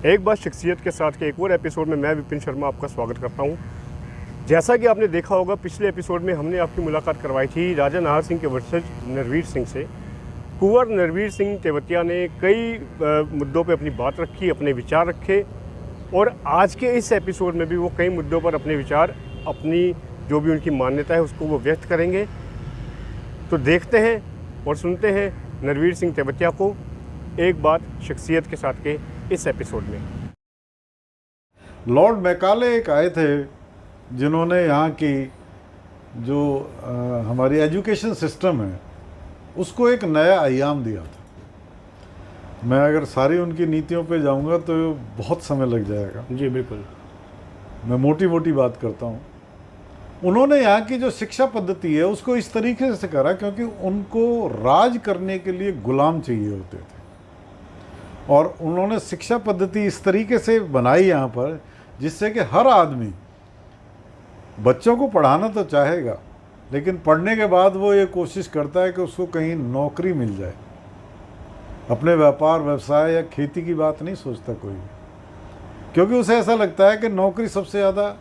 एक बार शख्सियत के साथ के एक और एपिसोड में मैं विपिन शर्मा आपका स्वागत करता हूं। जैसा कि आपने देखा होगा, पिछले एपिसोड में हमने आपकी मुलाकात करवाई थी राजा नाहर सिंह के वर्सेज नरवीर सिंह से। कुंवर नरवीर सिंह तेवतिया ने कई मुद्दों पे अपनी बात रखी, अपने विचार रखे, और आज के इस एपिसोड में भी वो कई मुद्दों पर अपने विचार, अपनी जो भी उनकी मान्यता है उसको वो व्यक्त करेंगे। तो देखते हैं और सुनते हैं नरवीर सिंह तेवतिया को एक बात शख्सियत के साथ के इस एपिसोड में। लॉर्ड मैकाले एक आए थे जिन्होंने यहाँ की जो हमारी एजुकेशन सिस्टम है उसको एक नया आयाम दिया था। मैं अगर सारी उनकी नीतियों पे जाऊँगा तो बहुत समय लग जाएगा। जी बिल्कुल, मैं मोटी मोटी बात करता हूँ। उन्होंने यहाँ की जो शिक्षा पद्धति है उसको इस तरीके से करा क्योंकि उनको राज करने के लिए गुलाम चाहिए होते थे, और उन्होंने शिक्षा पद्धति इस तरीके से बनाई यहाँ पर जिससे कि हर आदमी बच्चों को पढ़ाना तो चाहेगा, लेकिन पढ़ने के बाद वो ये कोशिश करता है कि उसको कहीं नौकरी मिल जाए। अपने व्यापार, व्यवसाय या खेती की बात नहीं सोचता कोई, क्योंकि उसे ऐसा लगता है कि नौकरी सबसे ज़्यादा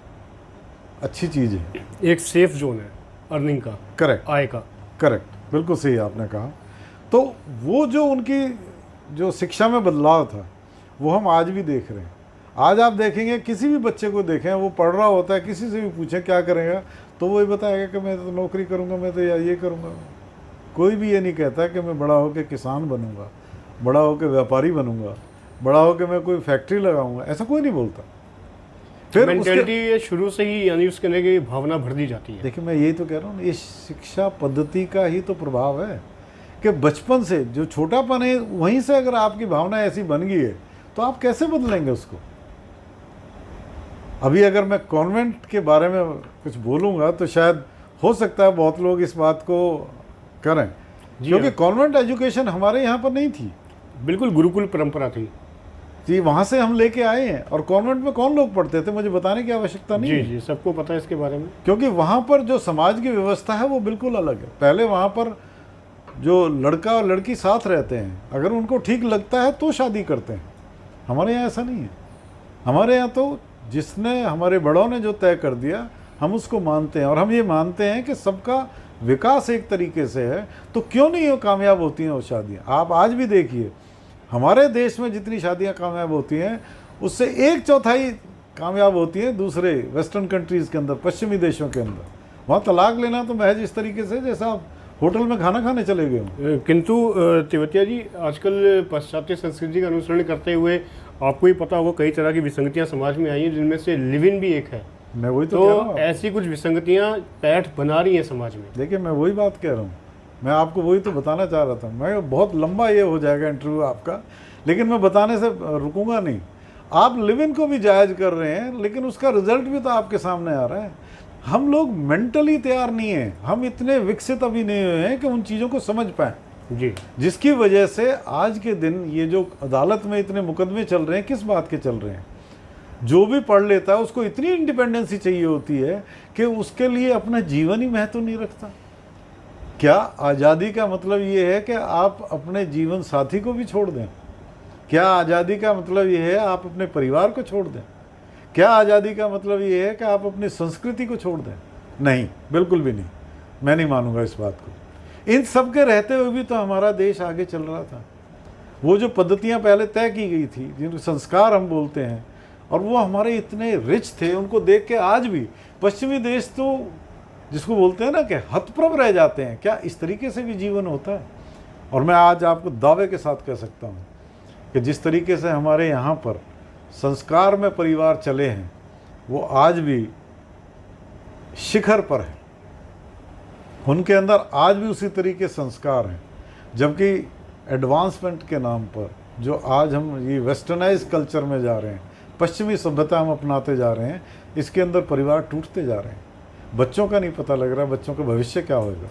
अच्छी चीज़ है, एक सेफ जोन है अर्निंग का, करेक्ट, आय का। करेक्ट, बिल्कुल सही आपने कहा। तो वो जो उनकी जो शिक्षा में बदलाव था वो हम आज भी देख रहे हैं। आज आप देखेंगे, किसी भी बच्चे को देखें, वो पढ़ रहा होता है, किसी से भी पूछें क्या करेगा तो वो ये बताएगा कि मैं तो नौकरी करूँगा, मैं तो ये करूँगा। कोई भी ये नहीं कहता कि मैं बड़ा होकर किसान बनूँगा, बड़ा होकर व्यापारी बनूँगा, बड़ा होकर मैं कोई फैक्ट्री लगाऊँगा, ऐसा कोई नहीं बोलता। फिर मेंटालिटी शुरू से ही यानी उसके अंदर की भावना भर दी जाती है। देखिए, मैं यही तो कह रहा हूँ, ये शिक्षा पद्धति का ही तो प्रभाव है कि बचपन से जो छोटापन है वहीं से अगर आपकी भावना ऐसी बन गई है तो आप कैसे बदलेंगे उसको। अभी अगर मैं कॉन्वेंट के बारे में कुछ बोलूँगा तो शायद हो सकता है बहुत लोग इस बात को करें, क्योंकि कॉन्वेंट एजुकेशन हमारे यहाँ पर नहीं थी। बिल्कुल गुरुकुल परंपरा थी जी, वहाँ से हम लेके आए हैं। और कॉन्वेंट में कौन लोग पढ़ते थे मुझे बताने की आवश्यकता नहीं है। जी, सबको पता है इसके बारे में, क्योंकि वहाँ पर जो समाज की व्यवस्था है वो बिल्कुल अलग है। पहले वहाँ पर जो लड़का और लड़की साथ रहते हैं, अगर उनको ठीक लगता है तो शादी करते हैं। हमारे यहाँ ऐसा नहीं है। हमारे यहाँ तो जिसने, हमारे बड़ों ने जो तय कर दिया हम उसको मानते हैं, और हम ये मानते हैं कि सबका विकास एक तरीके से है, तो क्यों नहीं वो कामयाब होती हैं वो शादियाँ। आप आज भी देखिए, हमारे देश में जितनी शादियाँ कामयाब होती हैं उससे 1/4 कामयाब होती हैं दूसरे वेस्टर्न कंट्रीज़ के अंदर, पश्चिमी देशों के अंदर। वहाँ तलाक लेना तो महज इस तरीके से जैसा आप होटल में खाना खाने चले गए हों। किंतु तेवतिया जी, आजकल पाश्चात्य संस्कृति का अनुसरण करते हुए आपको ही पता होगा कई तरह की विसंगतियां समाज में आई हैं, जिनमें से लिव इन भी एक है। मैं वही तो कह रहा हूँ, ऐसी कुछ विसंगतियां पैठ बना रही हैं समाज में। देखिए, मैं वही बात कह रहा हूँ, मैं आपको वही तो बताना चाह रहा था। मैं बहुत लंबा ये हो जाएगा इंटरव्यू आपका, लेकिन मैं बताने से रुकूंगा नहीं। आप लिव इन को भी जायज़ कर रहे हैं, लेकिन उसका रिजल्ट भी तो आपके सामने आ रहा है। हम लोग मेंटली तैयार नहीं हैं, हम इतने विकसित अभी नहीं हुए हैं कि उन चीज़ों को समझ पाएँ जी, जिसकी वजह से आज के दिन ये जो अदालत में इतने मुकदमे चल रहे हैं, किस बात के चल रहे हैं। जो भी पढ़ लेता है उसको इतनी इंडिपेंडेंसी चाहिए होती है कि उसके लिए अपना जीवन ही महत्व नहीं रखता। क्या आज़ादी का मतलब ये है कि आप अपने जीवन साथी को भी छोड़ दें? क्या आज़ादी का मतलब ये है आप अपने परिवार को छोड़ दें? क्या आज़ादी का मतलब ये है कि आप अपनी संस्कृति को छोड़ दें? नहीं, बिल्कुल भी नहीं। मैं नहीं मानूंगा इस बात को। इन सब के रहते हुए भी तो हमारा देश आगे चल रहा था। वो जो पद्धतियाँ पहले तय की गई थी, जिनको संस्कार हम बोलते हैं, और वो हमारे इतने रिच थे, उनको देख के आज भी पश्चिमी देश तो जिसको बोलते हैं ना कि हतप्रभ रह जाते हैं। क्या इस तरीके से भी जीवन होता है? और मैं आज आपको दावे के साथ कह सकता हूँ कि जिस तरीके से हमारे यहाँ पर संस्कार में परिवार चले हैं वो आज भी शिखर पर है। उनके अंदर आज भी उसी तरीके संस्कार हैं, जबकि एडवांसमेंट के नाम पर जो आज हम ये वेस्टर्नाइज कल्चर में जा रहे हैं, पश्चिमी सभ्यता हम अपनाते जा रहे हैं, इसके अंदर परिवार टूटते जा रहे हैं। बच्चों का नहीं पता लग रहा है बच्चों का भविष्य क्या होगा।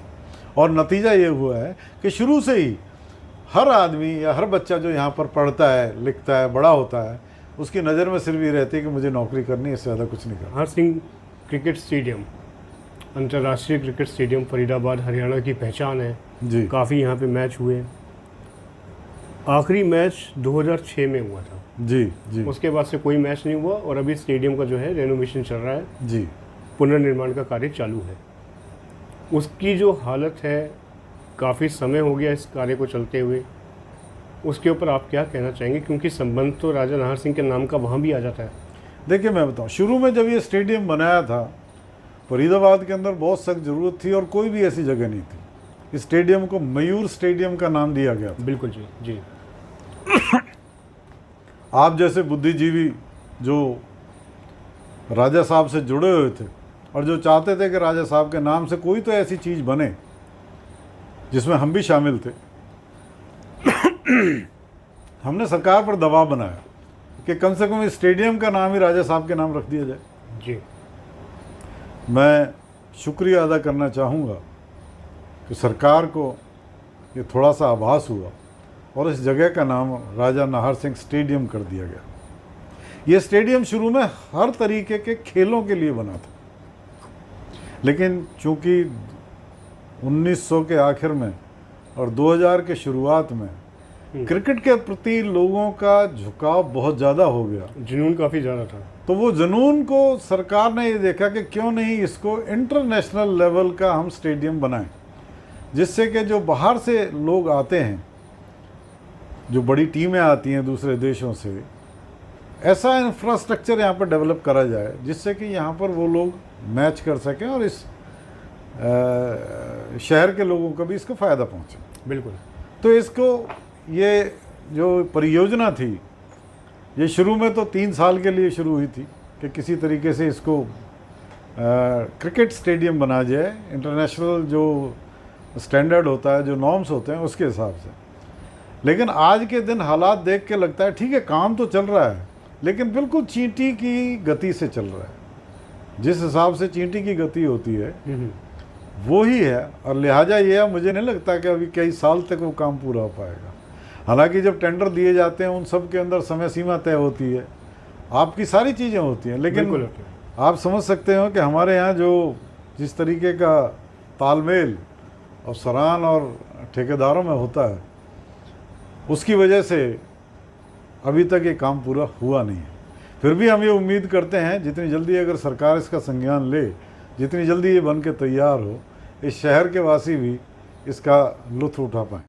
और नतीजा ये हुआ है कि शुरू से ही हर आदमी या हर बच्चा जो यहाँ पर पढ़ता है, लिखता है, बड़ा होता है, उसकी नज़र में सिर्फ ये रहती है कि मुझे नौकरी करनी है, इससे ज़्यादा कुछ नहीं करना। नाहर सिंह क्रिकेट स्टेडियम, अंतर्राष्ट्रीय क्रिकेट स्टेडियम फरीदाबाद हरियाणा की पहचान है जी। काफ़ी यहाँ पे मैच हुए। आखिरी मैच 2006 में हुआ था जी जी उसके बाद से कोई मैच नहीं हुआ और अभी स्टेडियम का जो है रेनोवेशन चल रहा है, जी। पुनर्निर्माण का कार्य चालू है। उसकी जो हालत है, काफ़ी समय हो गया इस कार्य को चलते हुए, उसके ऊपर आप क्या कहना चाहेंगे, क्योंकि संबंध तो राजा नाहर सिंह के नाम का वहाँ भी आ जाता है। देखिए मैं बताऊं, शुरू में जब ये स्टेडियम बनाया था, फरीदाबाद के अंदर बहुत सख्त ज़रूरत थी और कोई भी ऐसी जगह नहीं थी। इस स्टेडियम को मयूर स्टेडियम का नाम दिया गया था। बिल्कुल जी जी। आप जैसे बुद्धिजीवी जो राजा साहब से जुड़े हुए थे और जो चाहते थे कि राजा साहब के नाम से कोई तो ऐसी चीज़ बने, जिसमें हम भी शामिल थे, हमने सरकार पर दबाव बनाया कि कम से कम इस स्टेडियम का नाम ही राजा साहब के नाम रख दिया जाए। जी। मैं शुक्रिया अदा करना चाहूँगा कि सरकार को ये थोड़ा सा आभास हुआ और इस जगह का नाम राजा नाहर सिंह स्टेडियम कर दिया गया। ये स्टेडियम शुरू में हर तरीके के खेलों के लिए बना था, लेकिन चूंकि 1900 के आखिर में और 2000 के शुरुआत में क्रिकेट के प्रति लोगों का झुकाव बहुत ज़्यादा हो गया, जुनून काफ़ी ज़्यादा था, तो वो जुनून को सरकार ने ये देखा कि क्यों नहीं इसको इंटरनेशनल लेवल का हम स्टेडियम बनाएं, जिससे कि जो बाहर से लोग आते हैं, जो बड़ी टीमें आती हैं दूसरे देशों से, ऐसा इंफ्रास्ट्रक्चर यहाँ पर डेवलप करा जाए जिससे कि यहाँ पर वो लोग मैच कर सकें और इस शहर के लोगों को भी इसका फ़ायदा पहुँचे। बिल्कुल। तो इसको, ये जो परियोजना थी, ये शुरू में तो 3 साल के लिए शुरू हुई थी कि किसी तरीके से इसको क्रिकेट स्टेडियम बना जाए, इंटरनेशनल जो स्टैंडर्ड होता है, जो नॉर्म्स होते हैं उसके हिसाब से। लेकिन आज के दिन हालात देख के लगता है ठीक है, काम तो चल रहा है, लेकिन बिल्कुल चींटी की गति से चल रहा है। जिस हिसाब से चींटी की गति होती है वो ही है, और लिहाजा ये मुझे नहीं लगता कि अभी कई साल तक वो काम पूरा हो पाएगा। हालांकि जब टेंडर दिए जाते हैं उन सब के अंदर समय सीमा तय होती है, आपकी सारी चीज़ें होती हैं, लेकिन आप समझ सकते हो कि हमारे यहाँ जो जिस तरीके का तालमेल अफसरान और ठेकेदारों में होता है, उसकी वजह से अभी तक ये काम पूरा हुआ नहीं है। फिर भी हम ये उम्मीद करते हैं जितनी जल्दी अगर सरकार इसका संज्ञान ले, जितनी जल्दी ये बन के तैयार हो, इस शहर के वासी भी इसका लुत्फ़ उठा पाएँ।